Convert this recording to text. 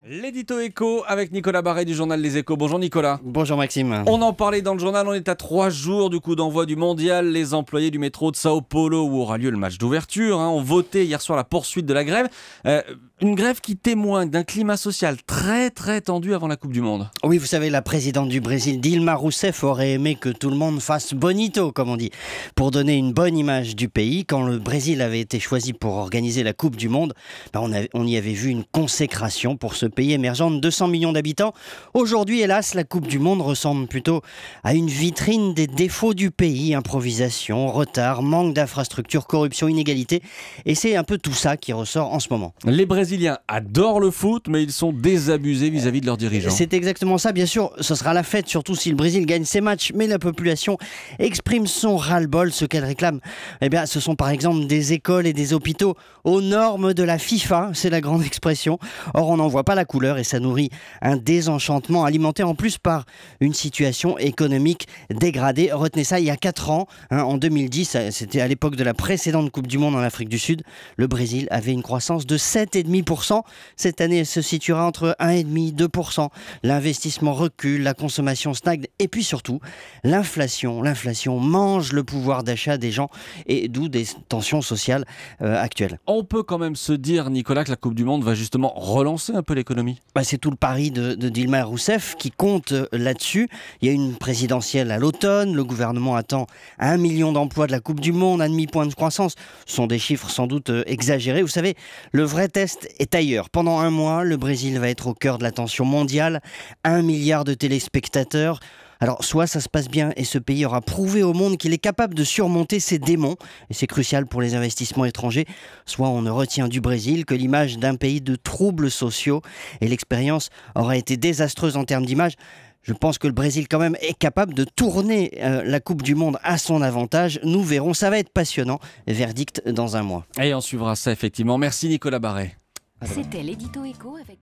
L'édito éco avec Nicolas Barret du journal Les Échos. Bonjour Nicolas. Bonjour Maxime. On en parlait dans le journal, on est à 3 jours du coup d'envoi du mondial. Les employés du métro de Sao Paulo où aura lieu le match d'ouverture ont voté hier soir la poursuite de la grève. Une grève qui témoigne d'un climat social très tendu avant la Coupe du Monde. Oui, vous savez, la présidente du Brésil, Dilma Rousseff, aurait aimé que tout le monde fasse bonito, comme on dit, pour donner une bonne image du pays. Quand le Brésil avait été choisi pour organiser la Coupe du Monde, on y avait vu une consécration pour ce pays émergent de 200 millions d'habitants. Aujourd'hui, hélas, la Coupe du Monde ressemble plutôt à une vitrine des défauts du pays. Improvisation, retard, manque d'infrastructures, corruption, inégalité. Et c'est un peu tout ça qui ressort en ce moment. Les Brésiliens adorent le foot, mais ils sont désabusés vis-à-vis de leurs dirigeants. C'est exactement ça, bien sûr. Ce sera la fête, surtout si le Brésil gagne ses matchs. Mais la population exprime son ras-le-bol. Ce qu'elle réclame, ce sont par exemple des écoles et des hôpitaux aux normes de la FIFA. C'est la grande expression. Or, on n'en voit pas la couleur et ça nourrit un désenchantement alimenté en plus par une situation économique dégradée. Retenez ça, il y a 4 ans, en 2010, c'était à l'époque de la précédente Coupe du Monde en Afrique du Sud, le Brésil avait une croissance de 7,5%. Cette année, elle se situera entre 1,5% et 2%. L'investissement recule, la consommation stagne et puis surtout, l'inflation mange le pouvoir d'achat des gens et d'où des tensions sociales actuelles. On peut quand même se dire, Nicolas, que la Coupe du Monde va justement relancer un peu l'économie. C'est tout le pari de Dilma Rousseff qui compte là-dessus. Il y a une présidentielle à l'automne. Le gouvernement attend 1 million d'emplois de la Coupe du Monde, un demi-point de croissance. Ce sont des chiffres sans doute exagérés. Vous savez, le vrai test est ailleurs. Pendant un mois, le Brésil va être au cœur de l'attention mondiale. 1 milliard de téléspectateurs. Alors, soit ça se passe bien et ce pays aura prouvé au monde qu'il est capable de surmonter ses démons, et c'est crucial pour les investissements étrangers, soit on ne retient du Brésil que l'image d'un pays de troubles sociaux, et l'expérience aura été désastreuse en termes d'image. Je pense que le Brésil quand même est capable de tourner la Coupe du Monde à son avantage. Nous verrons, ça va être passionnant. Verdict dans un mois. Et on suivra ça effectivement. Merci Nicolas Barret. C'était l'édito éco avec...